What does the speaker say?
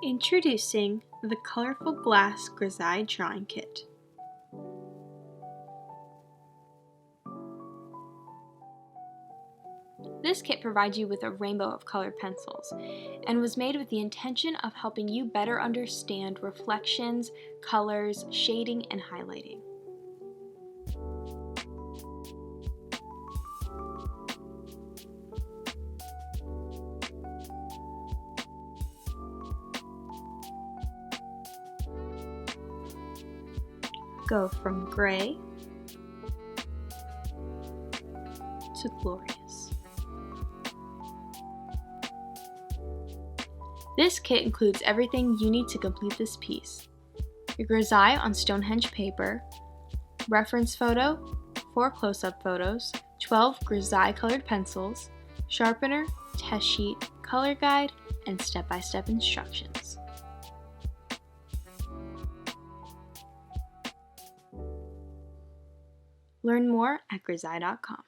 Introducing the Colorful Glass Grizaye Drawing Kit. This kit provides you with a rainbow of colored pencils and was made with the intention of helping you better understand reflections, colors, shading, and highlighting. Go from gray to glorious. This kit includes everything you need to complete this piece: your Grizaye on Stonehenge paper, reference photo, 4 close-up photos, 12 Grizaye colored pencils, sharpener, test sheet, color guide, and step-by-step instructions. Learn more at Grizaye.com.